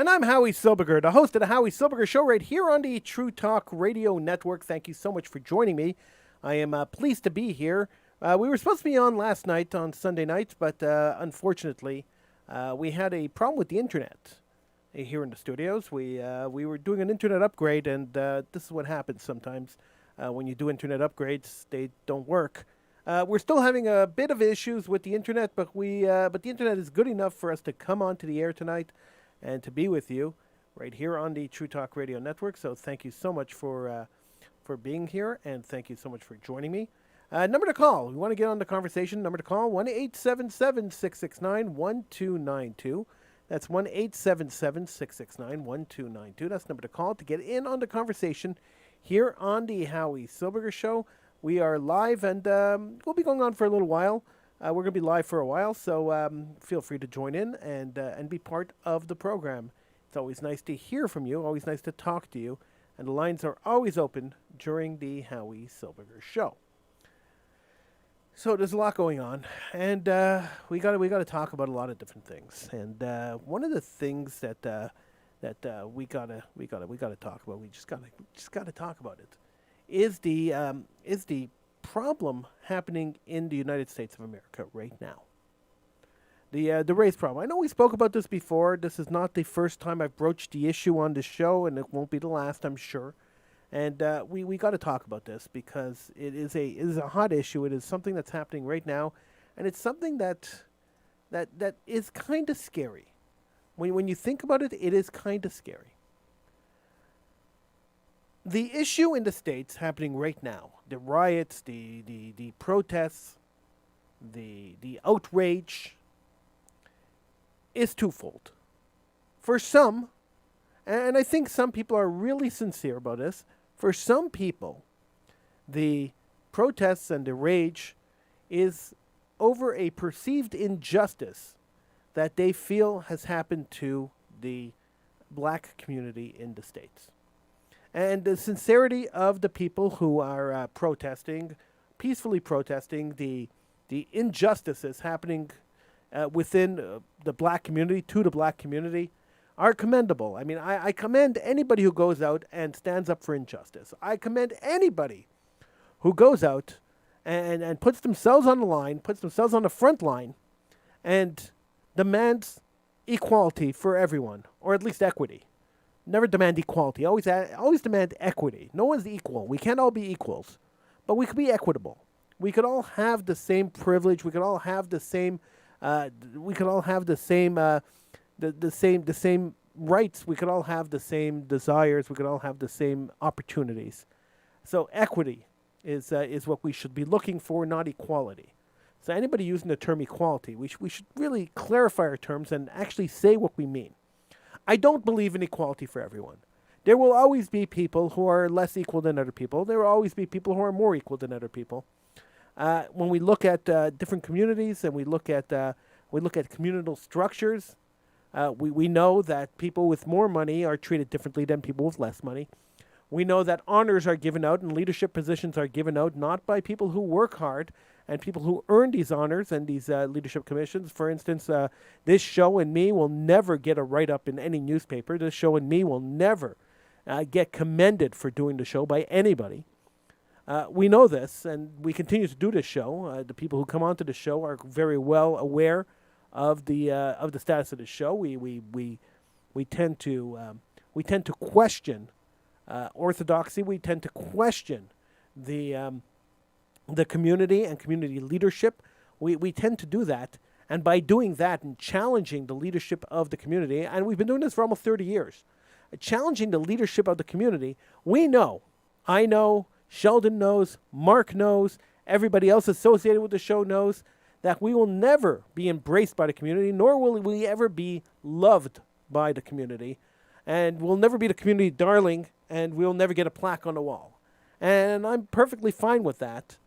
And I'm Howie Silbiger, the host of the Howie Silbiger Show right here on the True Talk Radio Network. Thank you so much for joining me. I am pleased to be here. We were supposed to be on last night on Sunday night, but unfortunately, we had a problem with the internet here in the studios. We were doing an internet upgrade, and this is what happens sometimes when you do internet upgrades. They don't work. We're still having a bit of issues with the internet, but the internet is good enough for us to come onto the air tonight and to be with you right here on the True Talk Radio Network. So thank you so much for being here, and thank you so much for joining me. Number to call. We want to get on the conversation. Number to call, 1-877-669-1292. That's 1-877-669-1292. That's the number to call to get in on the conversation here on the Howie Silbiger Show. We are live, and we'll be going on for a little while. We're going to be live for a while, so feel free to join in and be part of the program. It's always nice to hear from you, always nice to talk to you, and the lines are always open during the Howie Silbiger Show. So there's a lot going on, and we got to talk about a lot of different things. And one of the things that we gotta talk about, we just gotta talk about it, is the problem happening in the United States of America right now. The race problem. I know we spoke about this before. This is not the first time I've broached the issue on this show, and it won't be the last, I'm sure. And we got to talk about this because it is a hot issue. It is something that's happening right now, and it's something that is kind of scary. When you think about it, it is kind of scary. The issue in the States happening right now, the riots, the protests, the outrage, is twofold. For some, and I think some people are really sincere about this, for some people, the protests and the rage is over a perceived injustice that they feel has happened to the black community in the States. And the sincerity of the people who are protesting, peacefully protesting the injustices happening within the black community, to the black community, are commendable. I mean, I commend anybody who goes out and stands up for injustice. I commend anybody who goes out and puts themselves on the line, puts themselves on the front line, and demands equality for everyone, or at least equity. Never demand equality. Always demand equity. No one's equal. We can't all be equals, but we could be equitable. We could all have the same privilege. We could all have the same. We could all have the same. The same rights. We could all have the same desires. We could all have the same opportunities. So equity is what we should be looking for, not equality. So anybody using the term equality, we should really clarify our terms and actually say what we mean. I don't believe in equality for everyone. There will always be people who are less equal than other people. There will always be people who are more equal than other people. When we look at different communities and we look at communal structures, we know that people with more money are treated differently than people with less money. We know that honors are given out and leadership positions are given out not by people who work hard and people who earn these honors and these leadership commissions. For instance, this show and me will never get a write-up in any newspaper. This show and me will never get commended for doing the show by anybody. We know this, and we continue to do this show. The people who come onto the show are very well aware of the status of the show. We tend to question orthodoxy. We tend to question the community and community leadership. We tend to do that, and by doing that and challenging the leadership of the community, and we've been doing this for almost 30 years, challenging the leadership of the community, we know, I know, Sheldon knows, Mark knows, everybody else associated with the show knows, that we will never be embraced by the community, nor will we ever be loved by the community, and we'll never be the community darling, and we'll never get a plaque on the wall. And I'm perfectly fine with that.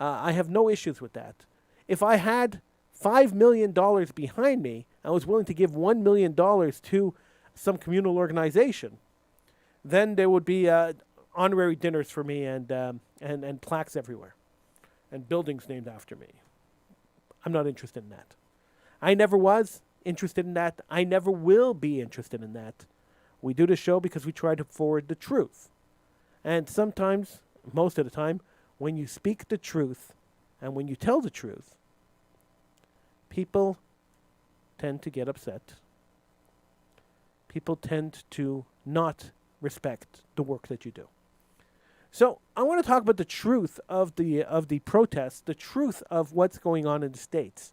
I have no issues with that. If I had $5 million behind me, I was willing to give $1 million to some communal organization, then there would be honorary dinners for me and plaques everywhere and buildings named after me. I'm not interested in that. I never was, interested in that. I never will be interested in that. We do the show because we try to forward the truth. And sometimes, most of the time, when you speak the truth and when you tell the truth, people tend to get upset. People tend to not respect the work that you do. So I want to talk about the truth of the protests, the truth of what's going on in the States.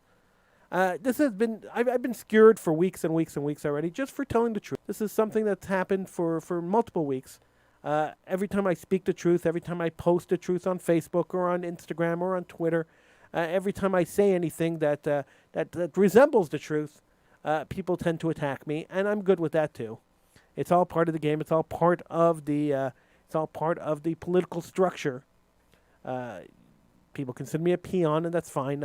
This has been, I've been skewered for weeks and weeks and weeks already just for telling the truth. This is something that's happened for multiple weeks. Every time I speak the truth, every time I post the truth on Facebook or on Instagram or on Twitter, every time I say anything that resembles the truth, people tend to attack me, and I'm good with that too. It's all part of the game. It's all part of the political structure. People consider me a peon, and that's fine.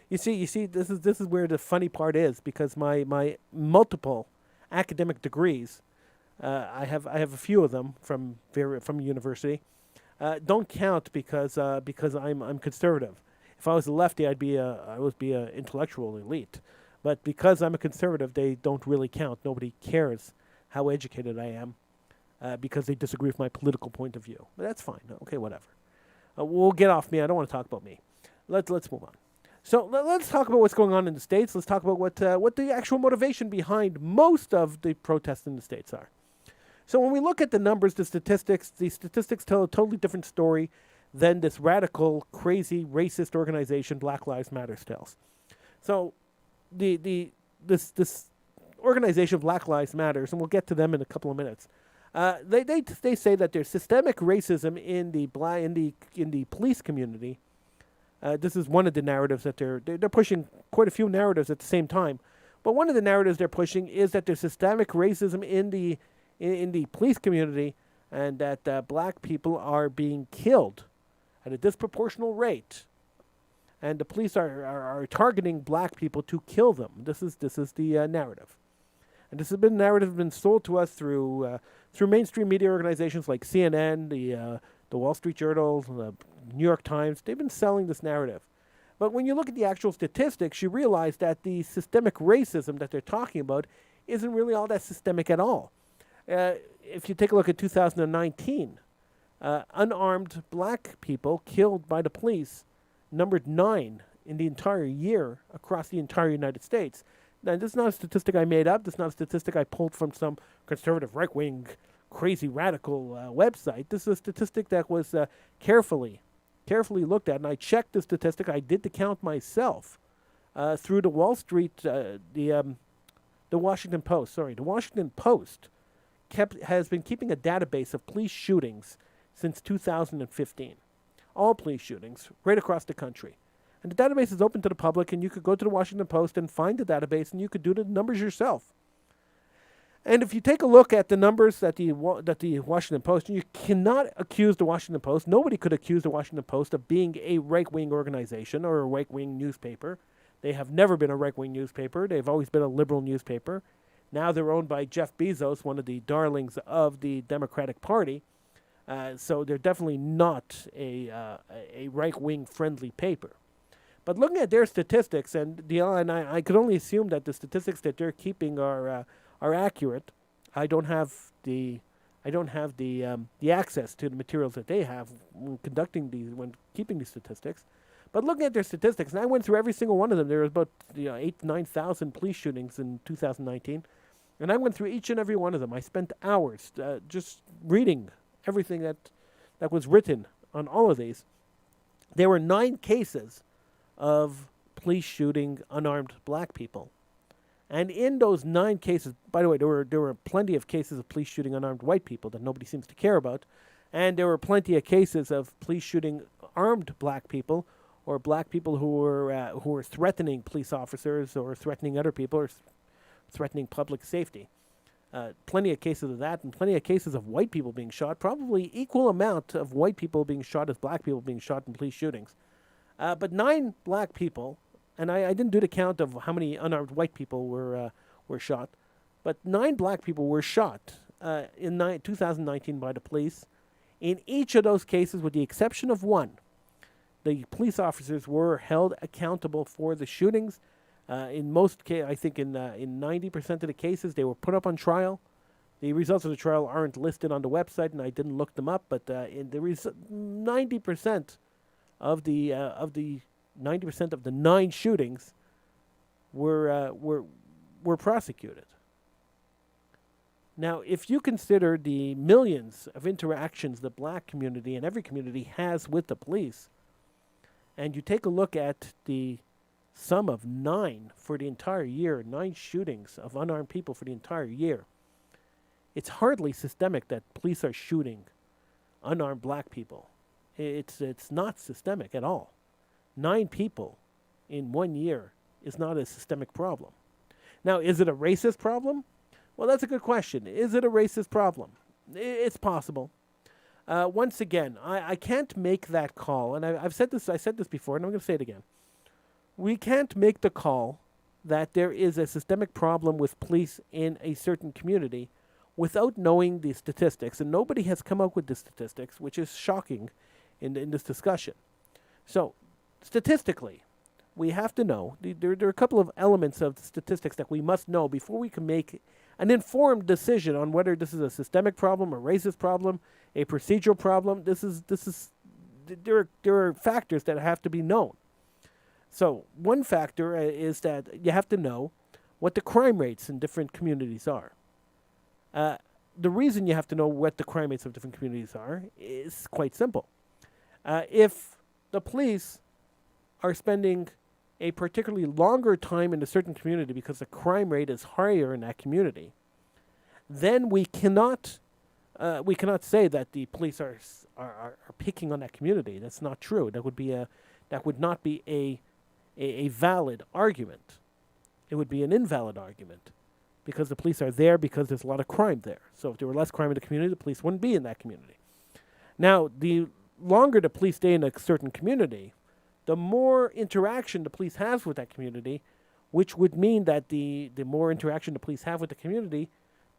You see, this is where the funny part is, because my multiple academic degrees, I have a few of them from university, don't count because I'm conservative. If I was a lefty, I would be a intellectual elite, but because I'm a conservative, they don't really count. Nobody cares how educated I am, because they disagree with my political point of view. But that's fine. Okay, whatever. We'll get off me. I don't want to talk about me. Let's move on. So let's talk about what's going on in the States. Let's talk about what the actual motivation behind most of the protests in the States are. So when we look at the numbers, the statistics tell a totally different story than this radical, crazy, racist organization Black Lives Matter tells. So this organization Black Lives Matters, and we'll get to them in a couple of minutes. They say that there's systemic racism in the police community. This is one of the narratives that they're pushing, quite a few narratives at the same time. But one of the narratives they're pushing is that there's systemic racism in the police community, and that black people are being killed at a disproportional rate, and the police are targeting black people to kill them. This is the narrative, and this has been narrative been sold to us through mainstream media organizations like CNN, the Wall Street Journal, the New York Times. They've been selling this narrative. But when you look at the actual statistics, you realize that the systemic racism that they're talking about isn't really all that systemic at all. If you take a look at 2019, unarmed black people killed by the police numbered 9 in the entire year across the entire United States. Now, this is not a statistic I made up. This is not a statistic I pulled from some conservative, right-wing, crazy, radical website. This is a statistic that was carefully looked at, and I checked the statistic. I did the count myself through the the Washington Post. Sorry, the Washington Post has been keeping a database of police shootings since 2015. All police shootings right across the country. And the database is open to the public, and you could go to the Washington Post and find the database, and you could do the numbers yourself. And if you take a look at the numbers that the Washington Post, you cannot accuse the Washington Post, nobody could accuse the Washington Post of being a right-wing organization or a right-wing newspaper. They have never been a right-wing newspaper. They've always been a liberal newspaper. Now they're owned by Jeff Bezos, one of the darlings of the Democratic Party. So they're definitely not a right-wing friendly paper. But looking at their statistics, and I could only assume that the statistics that they're keeping are accurate. I don't have the access to the materials that they have when keeping these statistics. But looking at their statistics, and I went through every single one of them. There was about 8,000 to 9,000 police shootings in 2019, and I went through each and every one of them. I spent hours just reading everything that was written on all of these. There were 9 cases of police shooting unarmed black people. And in those 9 cases, by the way, there were plenty of cases of police shooting unarmed white people that nobody seems to care about. And there were plenty of cases of police shooting armed black people, or black people who were threatening police officers or threatening other people or threatening public safety. Plenty of cases of that, and plenty of cases of white people being shot, probably equal amount of white people being shot as black people being shot in police shootings. But 9 black people, and I didn't do the count of how many unarmed white people were shot, but 9 black people were shot in 2019 by the police. In each of those cases, with the exception of one, the police officers were held accountable for the shootings, In most cases, I think in 90% of the cases, they were put up on trial. The results of the trial aren't listed on the website, and I didn't look them up. But in the 90% of the 90% of the 9 shootings were prosecuted. Now, if you consider the millions of interactions the black community and every community has with the police, and you take a look at the sum of 9 for the entire year, 9 shootings of unarmed people for the entire year, it's hardly systemic that police are shooting unarmed black people. It's not systemic at all. 9 people in 1 year is not a systemic problem. Now, is it a racist problem? Well, that's a good question. Is it a racist problem? It's possible. Once again, I can't make that call, and I said this before, and I'm going to say it again. We can't make the call that there is a systemic problem with police in a certain community without knowing the statistics, and nobody has come up with the statistics, which is shocking in this discussion. So, statistically, we have to know, there are a couple of elements of statistics that we must know before we can make an informed decision on whether this is a systemic problem, a racist problem, a procedural problem. There are factors that have to be known. So one factor is that you have to know what the crime rates in different communities are. The reason you have to know what the crime rates of different communities are is quite simple. If the police are spending a particularly longer time in a certain community because the crime rate is higher in that community, then we cannot say that the police are picking on that community. That's not true. That would not be a valid argument. It would be an invalid argument because the police are there because there's a lot of crime there. So if there were less crime in the community, the police wouldn't be in that community. Now, the longer the police stay in a certain community, the more interaction the police has with that community, which would mean that the more interaction the police have with the community,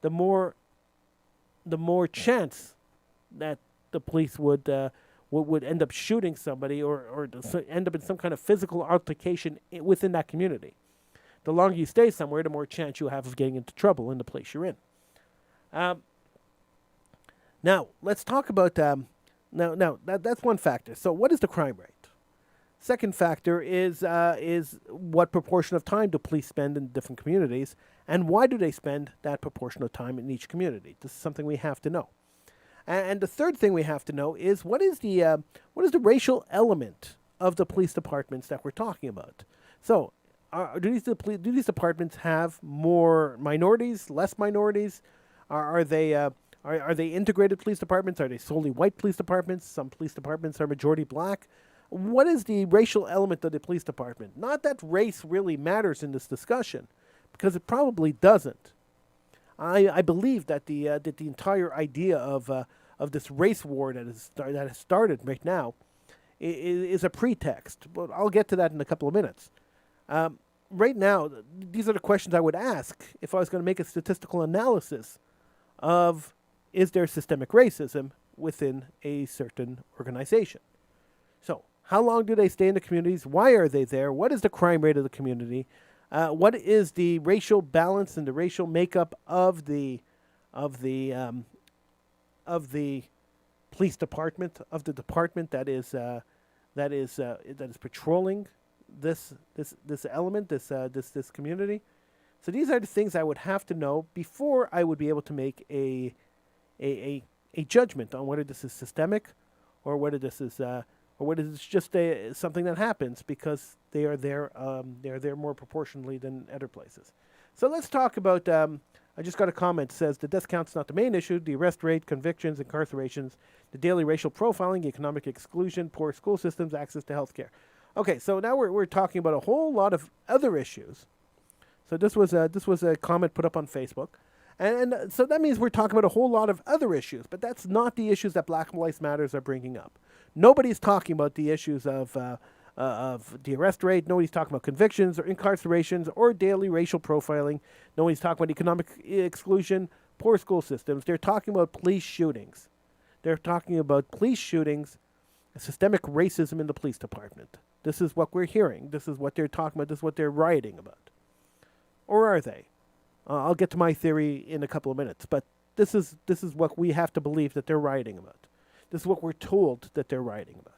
the more chance that the police would end up shooting somebody or end up in some kind of physical altercation within that community. The longer you stay somewhere, the more chance you have of getting into trouble in the place you're in. Now, let's talk about that's one factor. So what is the crime rate? Second factor is what proportion of time do police spend in different communities, and why do they spend that proportion of time in each community? This is something we have to know. And the third thing we have to know is what is the racial element of the police departments that we're talking about? So, do these departments have more minorities, less minorities? Are they integrated police departments? Are they solely white police departments? Some police departments are majority black. What is the racial element of the police department? Not that race really matters in this discussion, because it probably doesn't. I believe that the entire idea of this race war that has started right now is a pretext. But I'll get to that in a couple of minutes. Right now, these are the questions I would ask if I was going to make a statistical analysis of is there systemic racism within a certain organization. So, how long do they stay in the communities? Why are they there? What is the crime rate of the community? What is the racial balance and the racial makeup of the police department, of the department that is patrolling this element, this community? So these are the things I would have to know before I would be able to make a judgment on whether this is systemic or whether this is just something that happens because they are there more proportionally than other places. So let's talk about. I just got a comment that says the death count's not the main issue. The arrest rate, convictions, incarcerations, the daily racial profiling, economic exclusion, poor school systems, access to health care. Okay, so now we're talking about a whole lot of other issues. So this was a comment put up on Facebook. And so that means we're talking about a whole lot of other issues, but that's not the issues that Black Lives Matters are bringing up. Nobody's talking about the issues of the arrest rate. Nobody's talking about convictions or incarcerations or daily racial profiling. Nobody's talking about economic exclusion, poor school systems. They're talking about police shootings. They're talking about police shootings, systemic racism in the police department. This is what we're hearing. This is what they're talking about. This is what they're writing about. Or are they? I'll get to my theory in a couple of minutes, but this is what we have to believe that they're writing about. This is what we're told that they're writing about.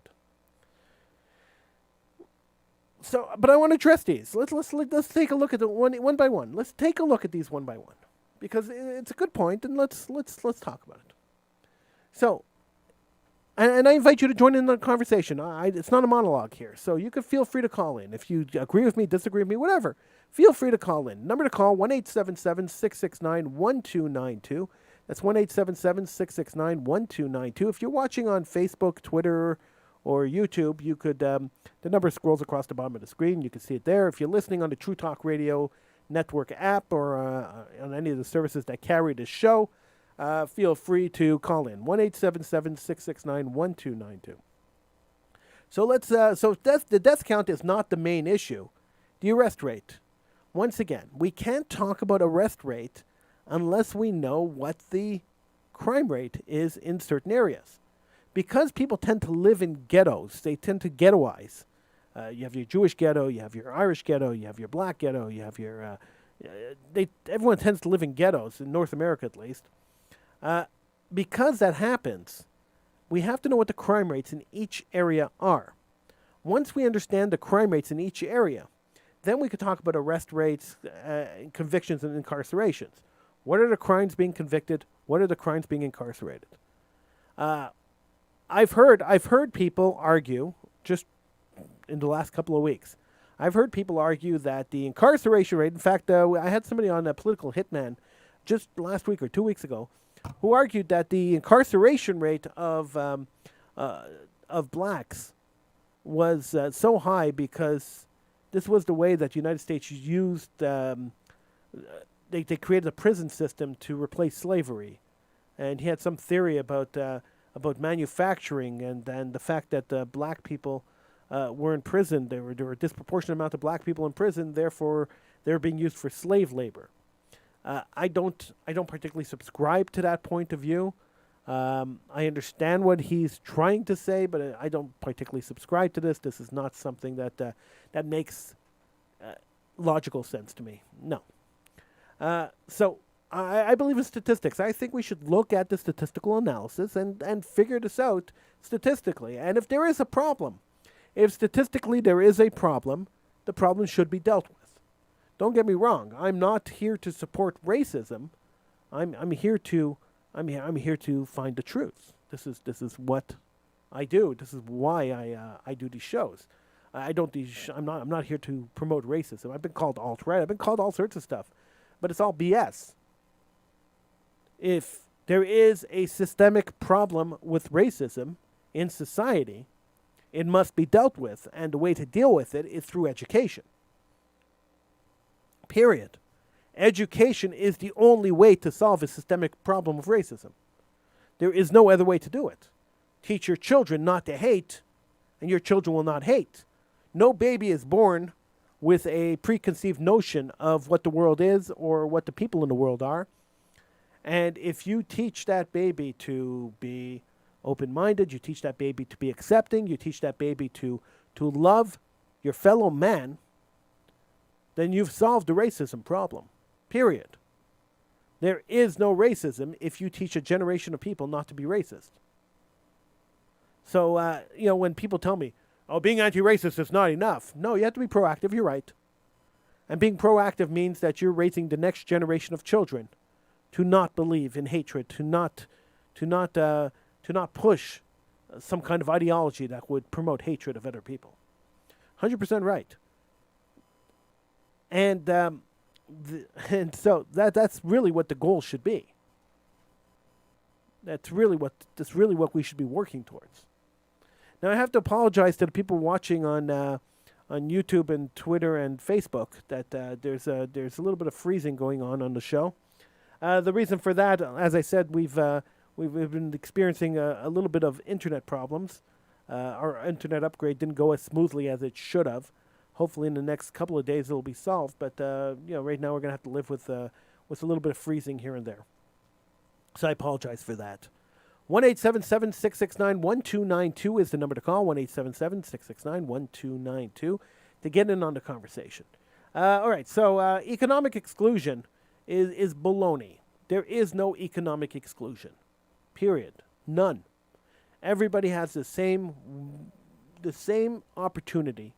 So, but I want to address these. Let's take a look at the one by one. Let's take a look at these one by one, because it's a good point, and let's talk about it. So, and I invite you to join in the conversation. It's not a monologue here, so you can feel free to call in. If you agree with me, disagree with me, whatever, feel free to call in. Number to call, 1-877-669-1292. That's 1-877-669-1292. If you're watching on Facebook, Twitter, or YouTube, you could, the number scrolls across the bottom of the screen. You can see it there. If you're listening on the True Talk Radio Network app or on any of the services that carry this show, feel free to call in, 1-877-669-1292. So the death count is not the main issue. The arrest rate. Once again, we can't talk about arrest rate unless we know what the crime rate is in certain areas. Because people tend to live in ghettos, they tend to ghettoize. You have your Jewish ghetto, you have your Irish ghetto, you have your black ghetto, you have your... everyone tends to live in ghettos, in North America at least. Because that happens, we have to know what the crime rates in each area are. Once we understand the crime rates in each area, then we could talk about arrest rates, convictions, and incarcerations. What are the crimes being convicted? What are the crimes being incarcerated? I've heard people argue, just in the last couple of weeks, I've heard people argue that the incarceration rate, in fact, I had somebody on a political hitman just last week or 2 weeks ago, who argued that the incarceration rate of blacks was so high because this was the way that the United States used, they created a prison system to replace slavery. And he had some theory about manufacturing and the fact that black people were in prison. There were a disproportionate amount of black people in prison, therefore they were being used for slave labor. I don't particularly subscribe to that point of view. I understand what he's trying to say, but I don't particularly subscribe to this. This is not something that makes logical sense to me. No. So I believe in statistics. I think we should look at the statistical analysis and figure this out statistically. And if there is a problem, if statistically there is a problem, the problem should be dealt with. Don't get me wrong. I'm not here to support racism. I'm here to find the truth. This is what I do. This is why I do these shows. I'm not here to promote racism. I've been called alt-right. I've been called all sorts of stuff, but it's all BS. If there is a systemic problem with racism in society, it must be dealt with, and the way to deal with it is through education. Period. Education is the only way to solve a systemic problem of racism. There is no other way to do it. Teach your children not to hate, and your children will not hate. No baby is born with a preconceived notion of what the world is or what the people in the world are. And if you teach that baby to be open-minded, you teach that baby to be accepting, you teach that baby to love your fellow man, then you've solved the racism problem. Period. There is no racism if you teach a generation of people not to be racist. So, when people tell me, oh, being anti-racist is not enough. No, you have to be proactive. You're right. And being proactive means that you're raising the next generation of children to not believe in hatred, to not push some kind of ideology that would promote hatred of other people. 100% right. And so that's really what the goal should be. That's really what we should be working towards. Now I have to apologize to the people watching on YouTube and Twitter and Facebook that there's a little bit of freezing going on the show. The reason for that, as I said, we've been experiencing a little bit of internet problems. Our internet upgrade didn't go as smoothly as it should have. Hopefully in the next couple of days it'll be solved, but right now we're going to have to live with a little bit of freezing here and there. So I apologize for that. 1-877-669-1292 is the number to call. 1-877-669-1292 to get in on the conversation. All right, so economic exclusion is baloney. There is no economic exclusion. Period. None. Everybody has the same opportunity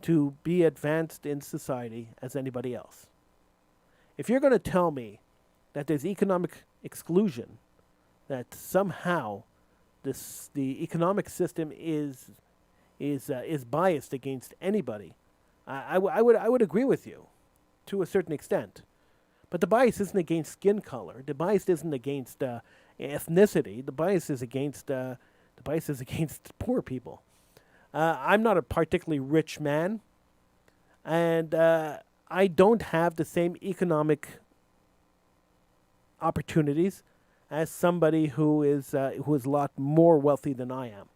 to be advanced in society as anybody else. If you're going to tell me that there's economic exclusion, that somehow the economic system is biased against anybody, I would agree with you to a certain extent. But the bias isn't against skin color. The bias isn't against ethnicity. The bias is against poor people. I'm not a particularly rich man, and I don't have the same economic opportunities as somebody who is a lot more wealthy than I am.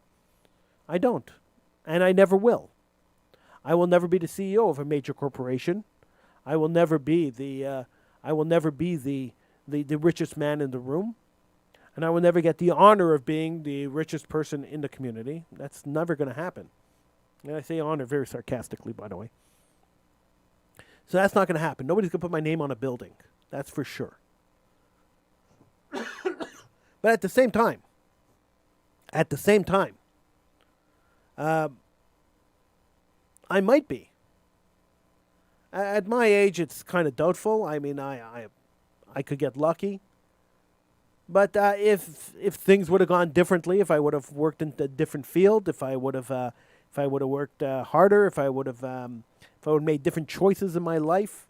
I don't, and I never will. I will never be the CEO of a major corporation. I will never be the richest man in the room, and I will never get the honor of being the richest person in the community. That's never going to happen. And I say honor very sarcastically, by the way. So that's not going to happen. Nobody's going to put my name on a building. That's for sure. But at the same time, I might be. At my age, it's kind of doubtful. I mean, I could get lucky. But if things would have gone differently, if I would have worked in a different field, if I would have worked harder, if I would have made different choices in my life,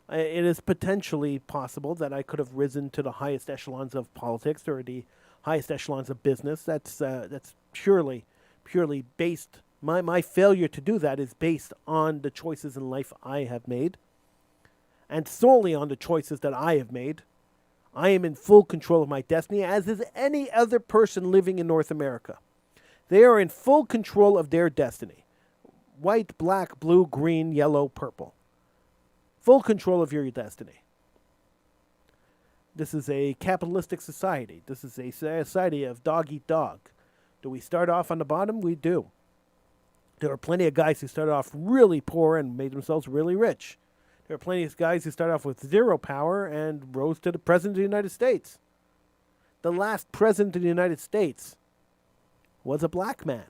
it is potentially possible that I could have risen to the highest echelons of politics or the highest echelons of business. That's purely based. My failure to do that is based on the choices in life I have made, and solely on the choices that I have made. I am in full control of my destiny, as is any other person living in North America. They are in full control of their destiny. White, black, blue, green, yellow, purple. Full control of your destiny. This is a capitalistic society. This is a society of dog eat dog. Do we start off on the bottom? We do. There are plenty of guys who started off really poor and made themselves really rich. There are plenty of guys who started off with zero power and rose to the President of the United States. The last President of the United States was a black man.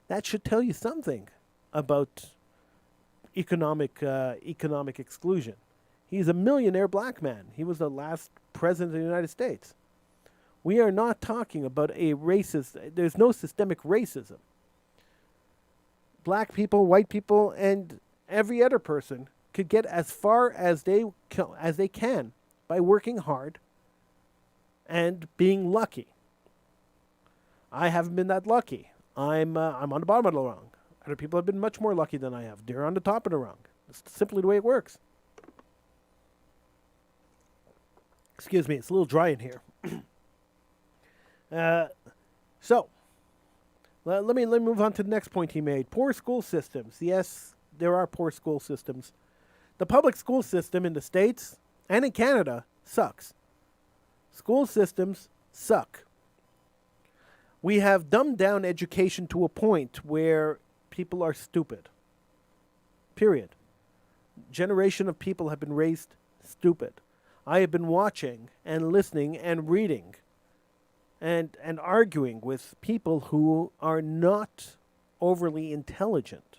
That should tell you something about economic exclusion. He's a millionaire black man. He was the last President of the United States. We are not talking about a racist. There's no systemic racism. Black people, white people, and every other person could get as far as they can by working hard and being lucky. I haven't been that lucky. I'm on the bottom of the rung. Other people have been much more lucky than I have. They're on the top of the rung. It's simply the way it works. Excuse me, it's a little dry in here. So, let me move on to the next point he made. Poor school systems. Yes, there are poor school systems. The public school system in the States and in Canada sucks. School systems suck. We have dumbed down education to a point where people are stupid. Period. Generation of people have been raised stupid. I have been watching and listening and reading and arguing with people who are not overly intelligent.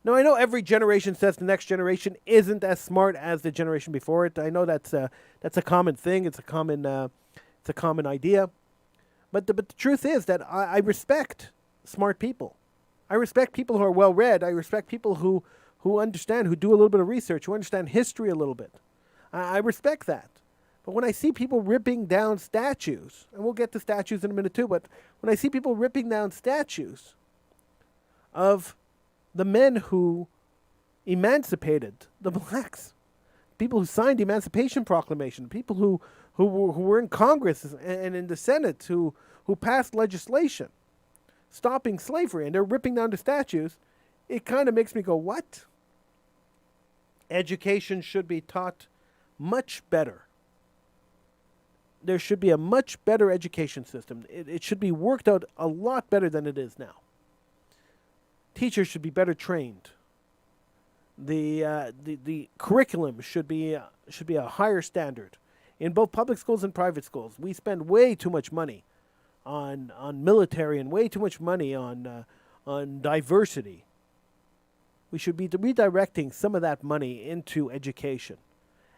Now, I know every generation says the next generation isn't as smart as the generation before it. I know that's a common thing. It's a common idea. But the truth is that I respect smart people. I respect people who are well read. I respect people who understand, who do a little bit of research, who understand history a little bit. I respect that. But when I see people ripping down statues, and we'll get to statues in a minute too, but when I see people ripping down statues of the men who emancipated the blacks, people who signed the Emancipation Proclamation, people who were in Congress and in the Senate who passed legislation stopping slavery, and they're ripping down the statues, it kind of makes me go, what? Education should be taught much better. there should be a much better education system. It should be worked out a lot better than it is now. Teachers should be better trained. The curriculum should be a higher standard in both public schools and private schools. We spend way too much money on military and way too much money on diversity. We should be redirecting some of that money into education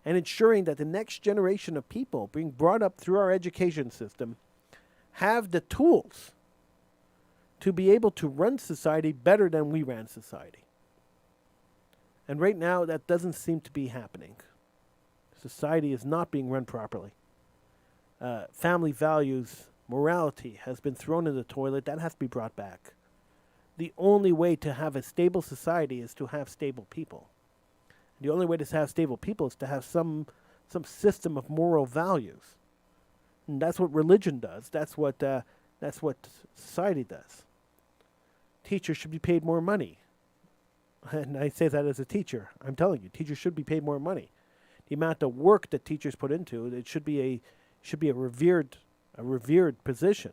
and ensuring that the next generation of people being brought up through our education system have the tools to be able to run society better than we ran society. And right now, that doesn't seem to be happening. Society is not being run properly. Family values, morality has been thrown in the toilet. That has to be brought back. The only way to have a stable society is to have stable people. The only way to have stable people is to have some system of moral values. And that's what religion does. That's what society does. Teachers should be paid more money. And I say that as a teacher. I'm telling you, teachers should be paid more money. The amount of work that teachers put into it should be a revered position.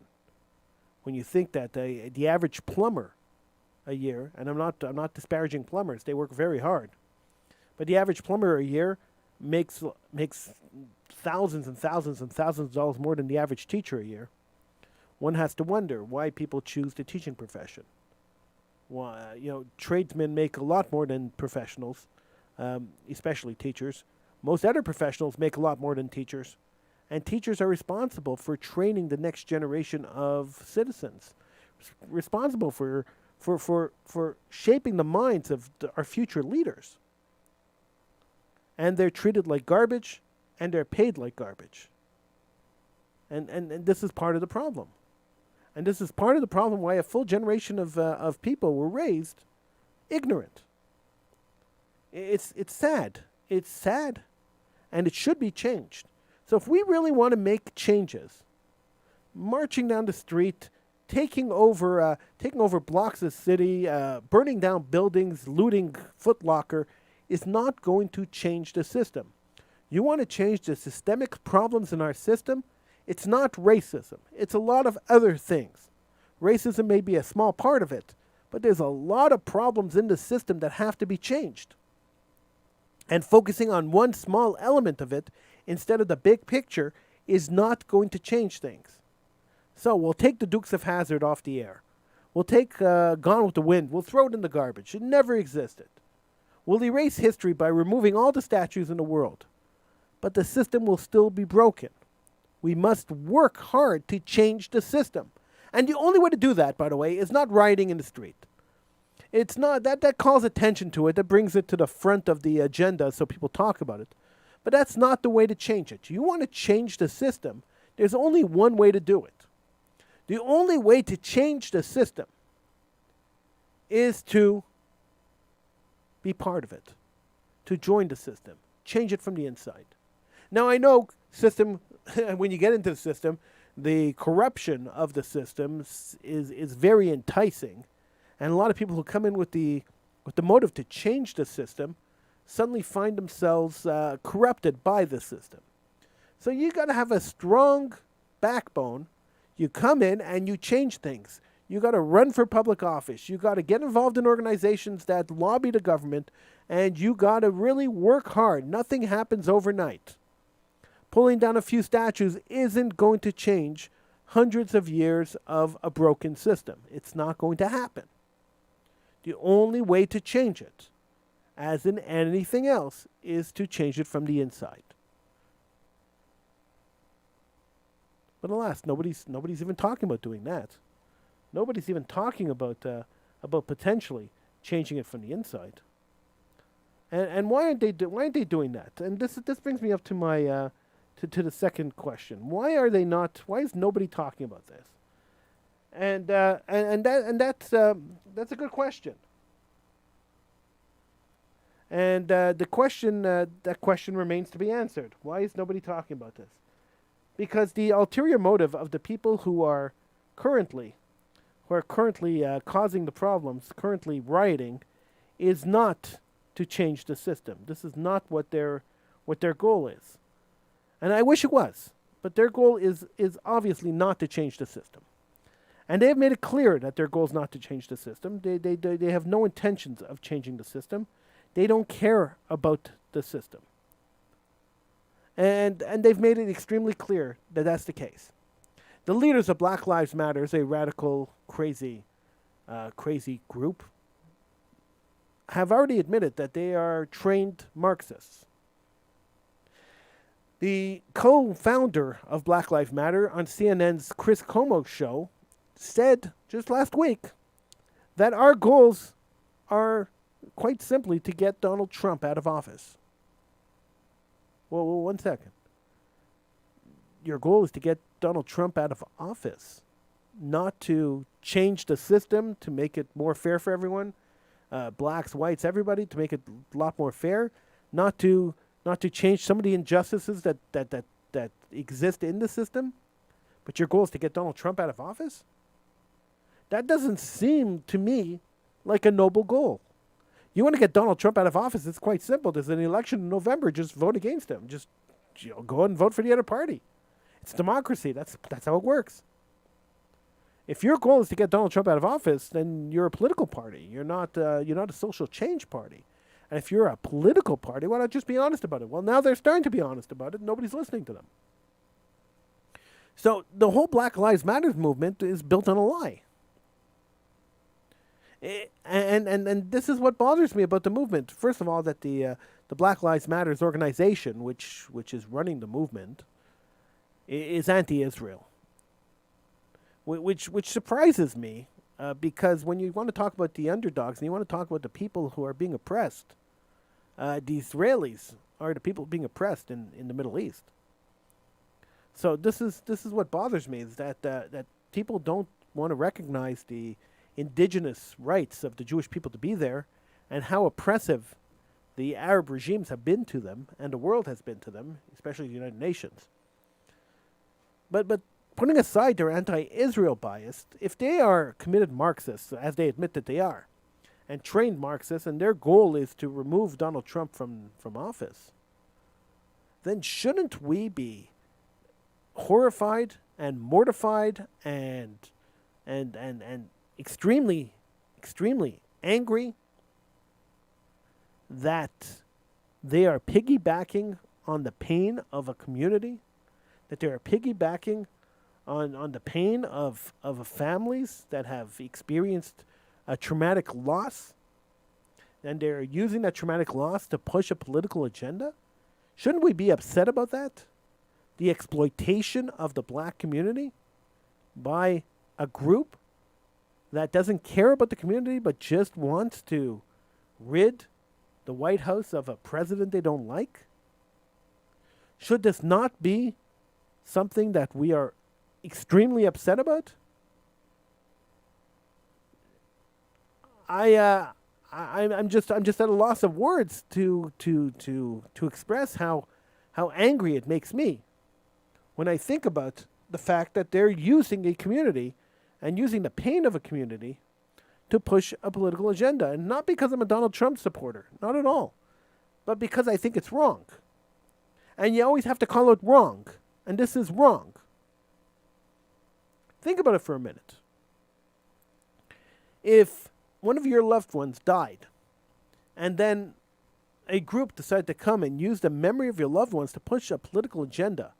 When you think that the average plumber a year, and I'm not disparaging plumbers, they work very hard, but the average plumber a year makes thousands and thousands and thousands of dollars more than the average teacher a year. One has to wonder why people choose the teaching profession. Why, tradesmen make a lot more than professionals, especially teachers. Most other professionals make a lot more than teachers. And teachers are responsible for training the next generation of citizens, responsible for shaping the minds of our future leaders. And they're treated like garbage, and they're paid like garbage. And this is part of the problem. And this is part of the problem why a full generation of people were raised ignorant. It's sad. It's sad, and it should be changed. So if we really want to make changes, marching down the street, taking over blocks of the city, burning down buildings, looting Foot Locker, is not going to change the system. You want to change the systemic problems in our system? It's not racism. It's a lot of other things. Racism may be a small part of it, but there's a lot of problems in the system that have to be changed. And focusing on one small element of it instead of the big picture is not going to change things. So we'll take the Dukes of Hazzard off the air. We'll take Gone with the Wind. We'll throw it in the garbage. It never existed. We'll erase history by removing all the statues in the world. But the system will still be broken. We must work hard to change the system. And the only way to do that, by the way, is not rioting in the street. It's not that calls attention to it, that brings it to the front of the agenda so people talk about it. But that's not the way to change it. You want to change the system, there's only one way to do it. The only way to change the system is to be part of it, to join the system, change it from the inside. Now I know system, when you get into the system, the corruption of the system is very enticing. And a lot of people who come in with the motive to change the system suddenly find themselves corrupted by the system. So you got to have a strong backbone. You come in and you change things. You got to run for public office. You got to get involved in organizations that lobby the government, and you got to really work hard. Nothing happens overnight. Pulling down a few statues isn't going to change hundreds of years of a broken system. It's not going to happen. The only way to change it, as in anything else, is to change it from the inside. But alas, nobody's even talking about doing that. Nobody's even talking about potentially changing it from the inside. And why aren't they doing that? And this brings me up to my to the second question. Why are they not? Why is nobody talking about this? And that's a good question. And that question remains to be answered. Why is nobody talking about this? Because the ulterior motive of the people who are currently causing the problems, currently rioting, is not to change the system. This is not what their goal is. And I wish it was. but their goal is obviously not to change the system. And they have made it clear that their goal is not to change the system. They have no intentions of changing the system. They don't care about the system. And they've made it extremely clear that that's the case. The leaders of Black Lives Matter, a radical, crazy group, have already admitted that they are trained Marxists. The co-founder of Black Lives Matter on CNN's Chris Cuomo show said just last week that our goals are quite simply to get Donald Trump out of office. Well, 1 second. Your goal is to get Donald Trump out of office, not to change the system to make it more fair for everyone, blacks, whites, everybody, to make it a lot more fair, not to change some of the injustices that exist in the system, but your goal is to get Donald Trump out of office? That doesn't seem to me like a noble goal. You want to get Donald Trump out of office, it's quite simple. There's an election in November, just vote against him. Just go and vote for the other party. It's democracy. That's how it works. If your goal is to get Donald Trump out of office, then you're a political party. You're not a social change party. And if you're a political party, why not just be honest about it? Well, now they're starting to be honest about it. Nobody's listening to them. So the whole Black Lives Matter movement is built on a lie. And this is what bothers me about the movement. First of all, that the Black Lives Matter organization, which is running the movement, is anti-Israel, which surprises me, because when you want to talk about the underdogs and you want to talk about the people who are being oppressed, the Israelis are the people being oppressed in the Middle East. So this is what bothers me, is that people don't want to recognize the indigenous rights of the Jewish people to be there, and how oppressive the Arab regimes have been to them, and the world has been to them, especially the United Nations. But putting aside their anti-Israel bias, if they are committed Marxists, as they admit that they are, and trained Marxists, and their goal is to remove Donald Trump from office, then shouldn't we be horrified and mortified and extremely, extremely angry that they are piggybacking on the pain of a community, that they are piggybacking on the pain of families that have experienced a traumatic loss, and they're using that traumatic loss to push a political agenda? Shouldn't we be upset about that? The exploitation of the black community by a group that doesn't care about the community but just wants to rid the White House of a president they don't like? Should this not be something that we are extremely upset about? I'm just at a loss of words to express how angry it makes me when I think about the fact that they're using a community and using the pain of a community to push a political agenda. And not because I'm a Donald Trump supporter, not at all, but because I think it's wrong. And you always have to call it wrong, and this is wrong. Think about it for a minute. If one of your loved ones died, and then a group decided to come and use the memory of your loved ones to push a political agenda,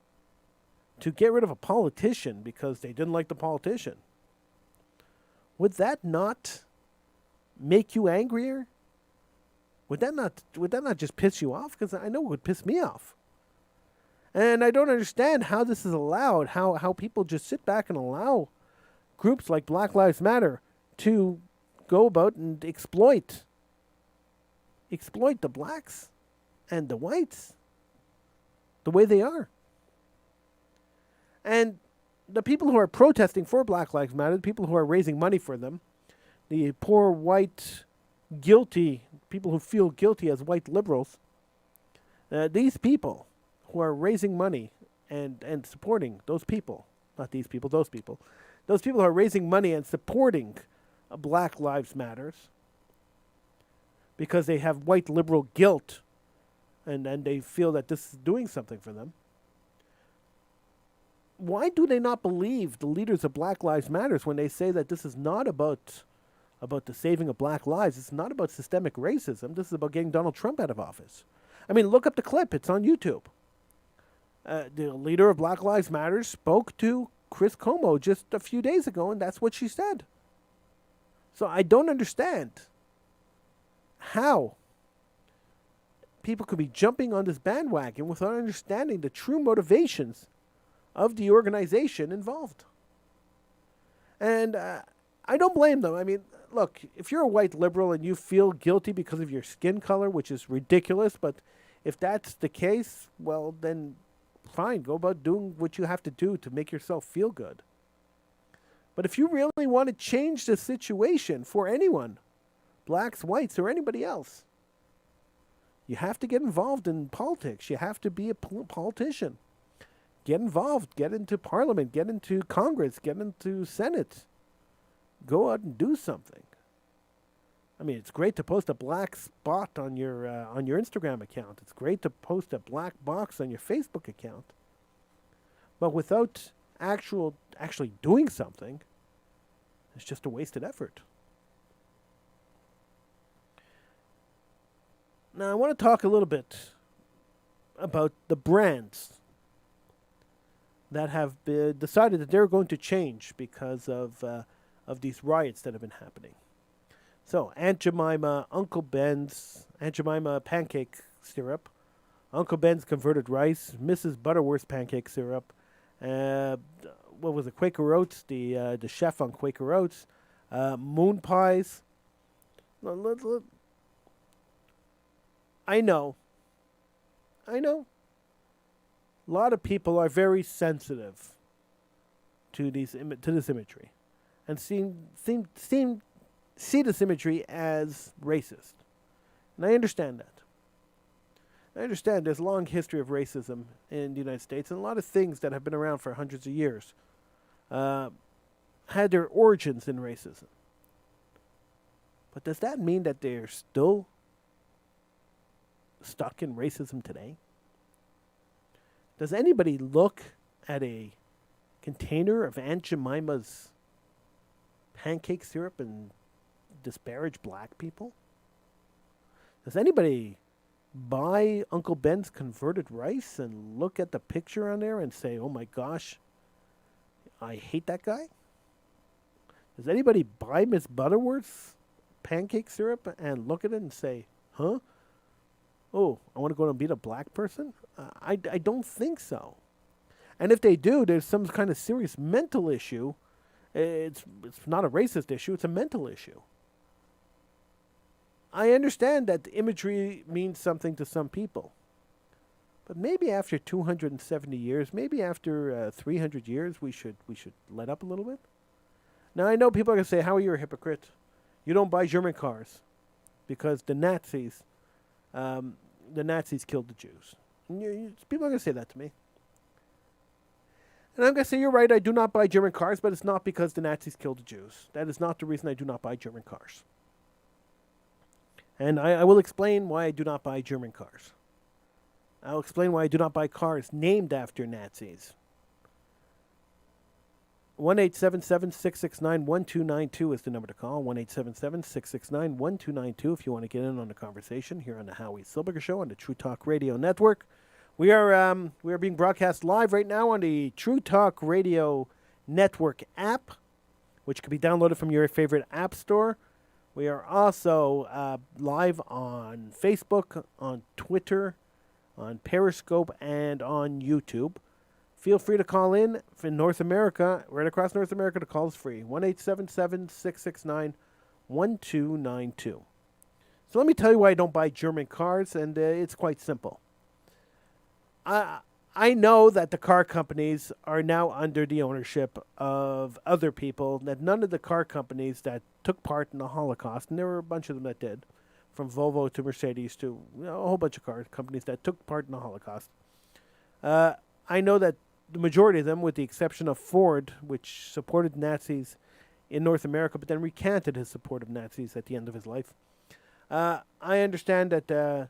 to get rid of a politician because they didn't like the politician, would that not make you angrier? Would that not just piss you off? Because I know it would piss me off. And I don't understand how this is allowed, how people just sit back and allow groups like Black Lives Matter to go about and exploit the blacks and the whites the way they are. And the people who are protesting for Black Lives Matter, the people who are raising money for them, the poor white guilty, people who feel guilty as white liberals, these people who are raising money and supporting those people, not these people, those people who are raising money and supporting Black Lives Matters because they have white liberal guilt and they feel that this is doing something for them. why do they not believe the leaders of Black Lives Matters when they say that this is not about the saving of black lives? It's not about systemic racism. This is about getting Donald Trump out of office. I mean, look up the clip. It's on YouTube. The leader of Black Lives Matter spoke to Chris Cuomo just a few days ago, and that's what she said. So I don't understand how people could be jumping on this bandwagon without understanding the true motivations of the organization involved. And I don't blame them. I mean, look, if you're a white liberal and you feel guilty because of your skin color, which is ridiculous, but if that's the case, well, then fine, go about doing what you have to do to make yourself feel good. But if you really want to change the situation for anyone, blacks, whites, or anybody else, you have to get involved in politics. You have to be a politician. Get involved. Get into Parliament. Get into Congress. Get into Senate. Go out and do something. I mean, it's great to post a black spot on your Instagram account. It's great to post a black box on your Facebook account. But without actually doing something, it's just a wasted effort. Now, I want to talk a little bit about the brands that have decided that they're going to change because of these riots that have been happening. So, Aunt Jemima, Uncle Ben's, Aunt Jemima pancake syrup, Uncle Ben's converted rice, Mrs. Butterworth's pancake syrup, what was it, Quaker Oats, the chef on Quaker Oats, moon pies. I know. A lot of people are very sensitive to this imagery, and see this imagery as racist. And I understand that. I understand there's a long history of racism in the United States, and a lot of things that have been around for hundreds of years had their origins in racism. But does that mean that they're still stuck in racism today? Does anybody look at a container of Aunt Jemima's pancake syrup and disparage black people? Does anybody buy Uncle Ben's converted rice and look at the picture on there and say, oh my gosh, I hate that guy? Does anybody buy Miss Butterworth's pancake syrup and look at it and say, huh? Oh, I want to go and beat a black person? I don't think so. And if they do, there's some kind of serious mental issue. It's not a racist issue, it's a mental issue. I understand that the imagery means something to some people. But maybe after 270 years, maybe after 300 years, we should let up a little bit. Now, I know people are going to say, how are you a hypocrite? You don't buy German cars because the Nazis killed the Jews. And people are going to say that to me. And I'm going to say, you're right, I do not buy German cars, but it's not because the Nazis killed the Jews. That is not the reason I do not buy German cars. And I will explain why I do not buy German cars. I'll explain why I do not buy cars named after Nazis. 1-877-669-1292 is the number to call. 1-877-669-1292 if you want to get in on the conversation here on the Howie Silbiger Show on the True Talk Radio Network. We are being broadcast live right now on the True Talk Radio Network app, which can be downloaded from your favorite app store. We are also live on Facebook, on Twitter, on Periscope, and on YouTube. Feel free to call in North America, right across North America. The call is free. 1-877-669-1292. So let me tell you why I don't buy German cars, and it's quite simple. I know that the car companies are now under the ownership of other people, that none of the car companies that took part in the Holocaust, and there were a bunch of them that did, from Volvo to Mercedes to a whole bunch of car companies that took part in the Holocaust. I know that the majority of them, with the exception of Ford, which supported Nazis in North America, but then recanted his support of Nazis at the end of his life. I understand that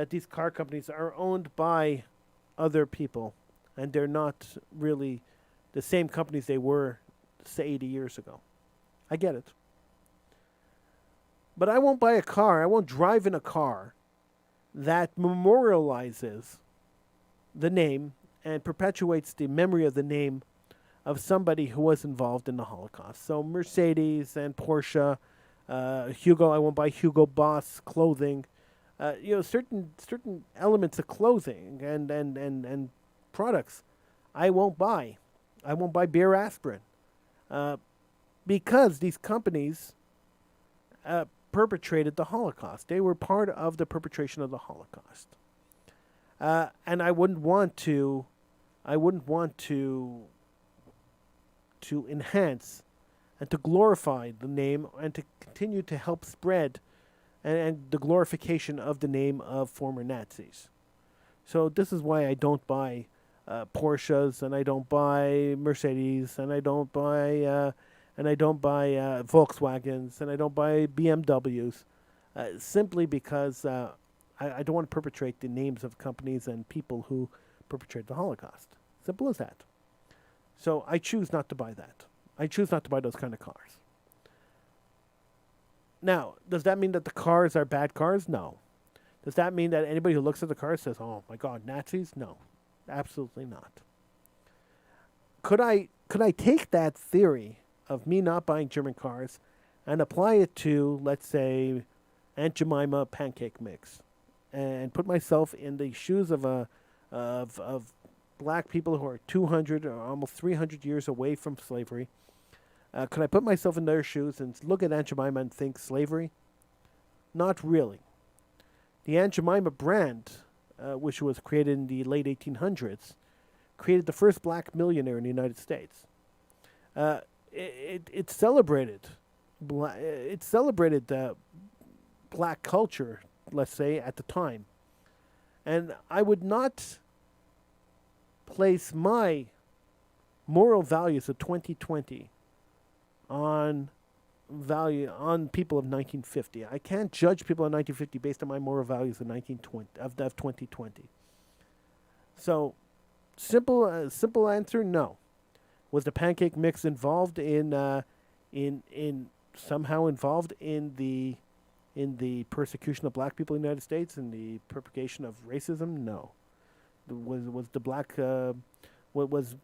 these car companies are owned by other people, and they're not really the same companies they were, say, 80 years ago. I get it. But I won't buy a car, I won't drive in a car that memorializes the name and perpetuates the memory of the name of somebody who was involved in the Holocaust. So Mercedes and Porsche, Hugo. I won't buy Hugo Boss clothing. Certain elements of clothing and products, I won't buy. I won't buy beer aspirin, because these companies perpetrated the Holocaust. They were part of the perpetration of the Holocaust, and I wouldn't want to. I wouldn't want to enhance and to glorify the name and to continue to help spread and the glorification of the name of former Nazis. So this is why I don't buy Porsches, and I don't buy Mercedes, and I don't buy Volkswagens, and I don't buy BMWs, simply because I don't want to perpetrate the names of companies and people who perpetrate the Holocaust. Simple as that. So I choose not to buy that. I choose not to buy those kind of cars. Now, does that mean that the cars are bad cars? No. Does that mean that anybody who looks at the car says, "Oh my God, Nazis"? No, absolutely not. Could I take that theory of me not buying German cars and apply it to, let's say, Aunt Jemima pancake mix, and put myself in the shoes of of black people who are 200 or almost 300 years away from slavery? Could I put myself in their shoes and look at Aunt Jemima and think slavery? Not really. The Aunt Jemima brand, which was created in the late 1800s, created the first black millionaire in the United States. It celebrated black culture, let's say, at the time. And I would not place my moral values of 2020 on people of 1950. I can't judge people in 1950 based on my moral values of 2020. So, simple answer: no. Was the pancake mix involved in somehow involved in the persecution of black people in the United States and the propagation of racism? No. Was the black was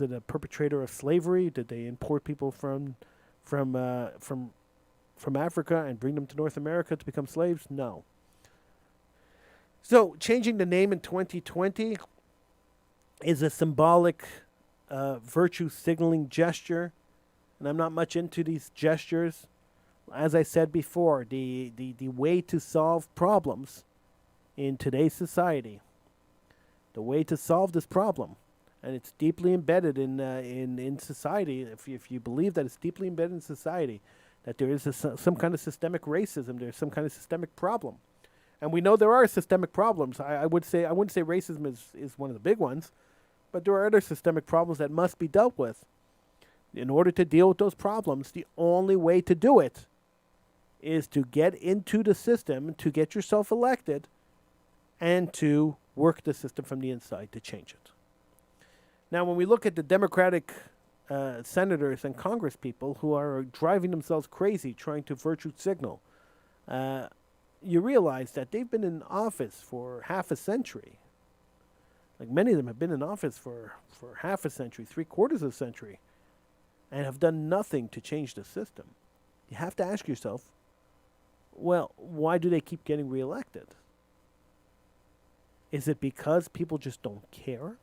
it a perpetrator of slavery? Did they import people from Africa and bring them to North America to become slaves? No. So changing the name in 2020 is a symbolic virtue signaling gesture, and I'm not much into these gestures. As I said before, the way to solve problems in today's society, the way to solve this problem, and it's deeply embedded in society. If you believe that it's deeply embedded in society, that there is some kind of systemic racism, there's some kind of systemic problem, and we know there are systemic problems. I wouldn't say racism is one of the big ones, but there are other systemic problems that must be dealt with. In order to deal with those problems, the only way to do it is to get into the system, to get yourself elected, and to work the system from the inside to change it. Now, when we look at the Democratic senators and Congress people who are driving themselves crazy trying to virtue signal, you realize that they've been in office for half a century. Like, many of them have been in office for half a century, 3/4 of a century, and have done nothing to change the system. You have to ask yourself, well, why do they keep getting reelected? Is it because people just don't care?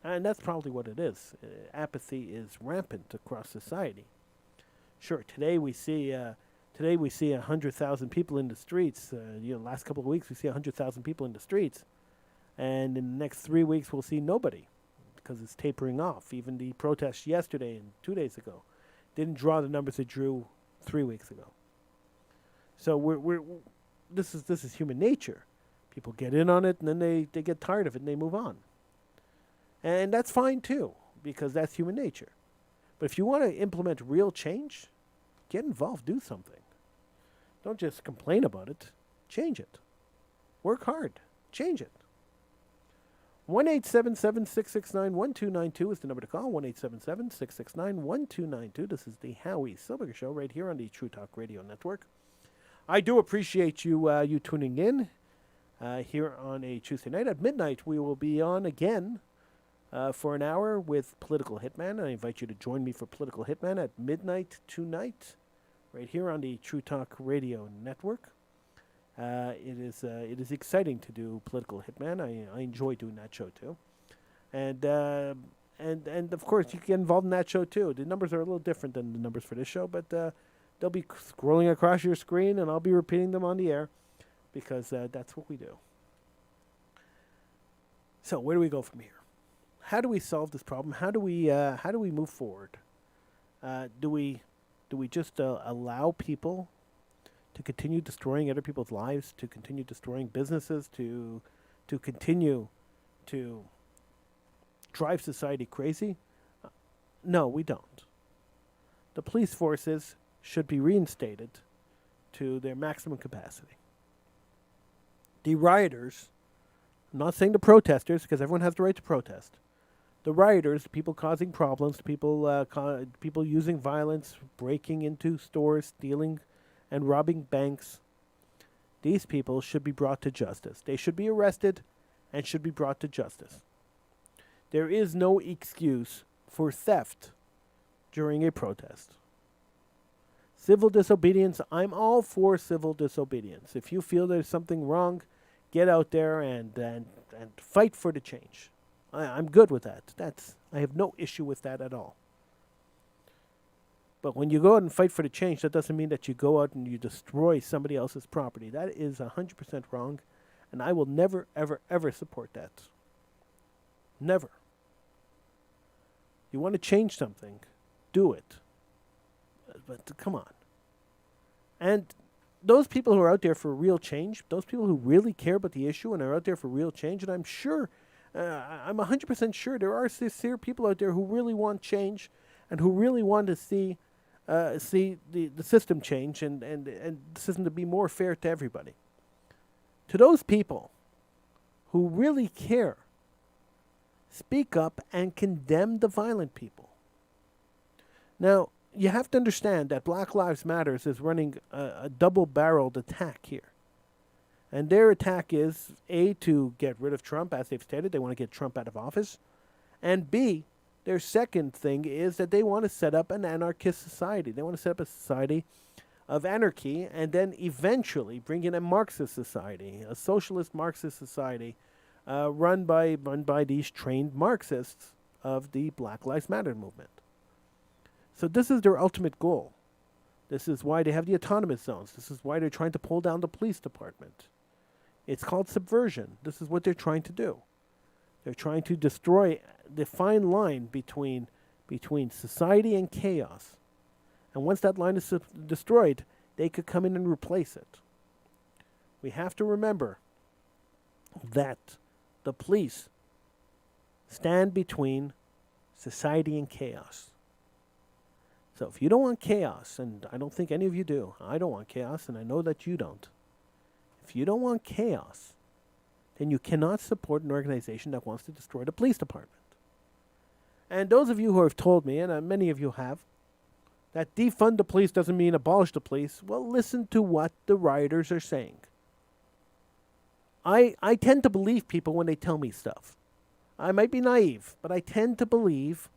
And that's probably what it is. Apathy is rampant across society. Sure, today we see 100,000 people in the streets. Last couple of weeks we see 100,000 people in the streets, and in the next 3 weeks we'll see nobody, because it's tapering off. Even the protests yesterday and 2 days ago didn't draw the numbers it drew 3 weeks ago. So this is human nature. People get in on it, and then they get tired of it, and they move on. And that's fine, too, because that's human nature. But if you want to implement real change, get involved, do something. Don't just complain about it. Change it. Work hard. Change it. 1-877-669-1292 is the number to call. 1-877-669-1292. This is the Howie Silbiger Show right here on the True Talk Radio Network. I do appreciate you tuning in here on a Tuesday night. At midnight, we will be on again for an hour with Political Hitman. I invite you to join me for Political Hitman at midnight tonight, right here on the True Talk Radio Network. It is exciting to do Political Hitman. I enjoy doing that show too, and of course you can get involved in that show too. The numbers are a little different than the numbers for this show, but they'll be scrolling across your screen, and I'll be repeating them on the air because that's what we do. So where do we go from here? How do we solve this problem? How do we move forward? Do we just allow people to continue destroying other people's lives, to continue destroying businesses, to continue to drive society crazy? No, we don't. The police forces should be reinstated to their maximum capacity. The rioters, I'm not saying the protesters, because everyone has the right to protest. The rioters, the people causing problems, the people using violence, breaking into stores, stealing and robbing banks, these people should be brought to justice. They should be arrested and should be brought to justice. There is no excuse for theft during a protest. Civil disobedience, I'm all for civil disobedience. If you feel there's something wrong, get out there and fight for the change. I'm good with that. I have no issue with that at all. But when you go out and fight for the change, that doesn't mean that you go out and you destroy somebody else's property. That is 100% wrong, and I will never, ever, ever support that. Never. You want to change something, do it. But come on. And those people who are out there for real change, those people who really care about the issue and are out there for real change, and I'm sure, I'm 100% sure there are sincere people out there who really want change and who really want to see the system change and the system to be more fair to everybody. To those people who really care, speak up and condemn the violent people. Now, you have to understand that Black Lives Matter is running a double-barreled attack here. And their attack is, A, to get rid of Trump, as they've stated. They want to get Trump out of office. And B, their second thing is that they want to set up an anarchist society. They want to set up a society of anarchy and then eventually bring in a Marxist society, a socialist Marxist society run by these trained Marxists of the Black Lives Matter movement. So this is their ultimate goal. This is why they have the autonomous zones. This is why they're trying to pull down the police department. It's called subversion. This is what they're trying to do. They're trying to destroy the fine line between society and chaos. And once that line is destroyed, they could come in and replace it. We have to remember that the police stand between society and chaos. So if you don't want chaos, and I don't think any of you do, I don't want chaos, and I know that you don't. If you don't want chaos, then you cannot support an organization that wants to destroy the police department. And those of you who have told me, and many of you have, that defund the police doesn't mean abolish the police, well, listen to what the rioters are saying. I tend to believe people when they tell me stuff. I might be naive, but I tend to believe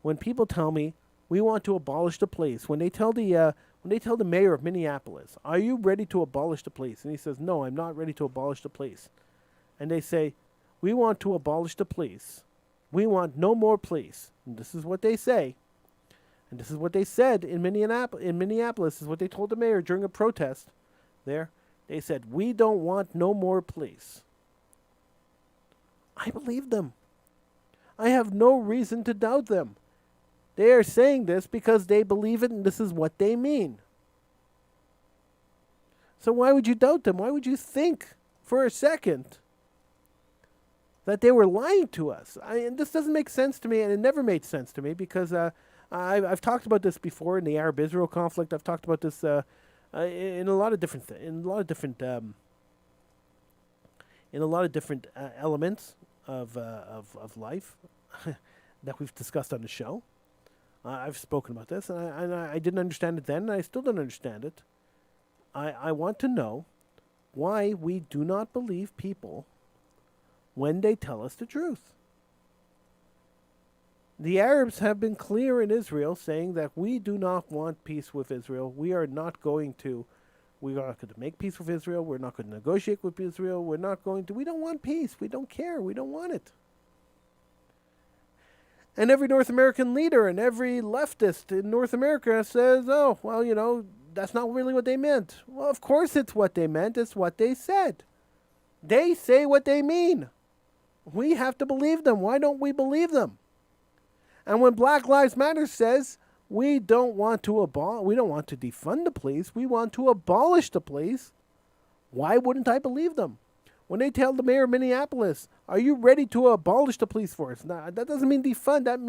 when people tell me we want to abolish the police. When they tell the mayor of Minneapolis, "Are you ready to abolish the police?" and he says, "No, I'm not ready to abolish the police." And they say, "We want to abolish the police. We want no more police." And this is what they say. And this is what they said in Minneapolis. This is what they told the mayor during a protest there. They said, "We don't want no more police." I believe them. I have no reason to doubt them. They are saying this because they believe it and this is what they mean. So why would you doubt them? Why would you think for a second that they were lying to us? And this doesn't make sense to me, and it never made sense to me because I've talked about this before in the Arab-Israel conflict. I've talked about this in a lot of different elements. of life that we've discussed on the show. I've spoken about this, and I didn't understand it then, and I still don't understand it. I want to know why we do not believe people when they tell us the truth. The Arabs have been clear in Israel saying that we do not want peace with Israel. We are not going to make peace with Israel. We're not going to negotiate with Israel. We don't want peace. We don't care. We don't want it. And every North American leader and every leftist in North America says, oh, well, that's not really what they meant. Well, of course it's what they meant. It's what they said. They say what they mean. We have to believe them. Why don't we believe them? And when Black Lives Matter says we don't want to defund the police, we want to abolish the police, why wouldn't I believe them? When they tell the mayor of Minneapolis, are you ready to abolish the police force? Now, that doesn't mean defund. That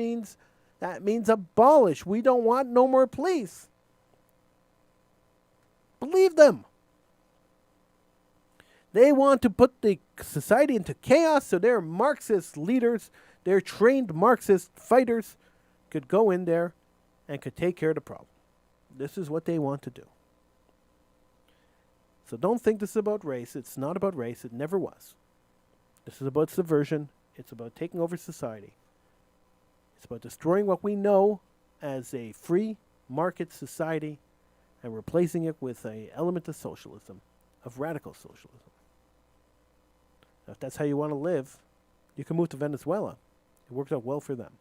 means abolish. We don't want no more police. Believe them. They want to put the society into chaos so their Marxist leaders, their trained Marxist fighters, could go in there and could take care of the problem. This is what they want to do. So don't think this is about race. It's not about race. It never was. This is about subversion. It's about taking over society. It's about destroying what we know as a free market society and replacing it with an element of socialism, of radical socialism. Now, if that's how you want to live, you can move to Venezuela. It worked out well for them.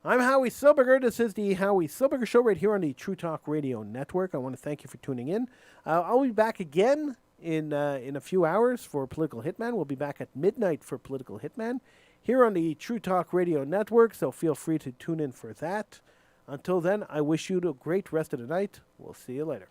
I'm Howie Silbiger. This is the Howie Silbiger Show right here on the True Talk Radio Network. I want to thank you for tuning in. I'll be back again in a few hours for Political Hitman. We'll be back at midnight for Political Hitman here on the True Talk Radio Network, so feel free to tune in for that. Until then, I wish you a great rest of the night. We'll see you later.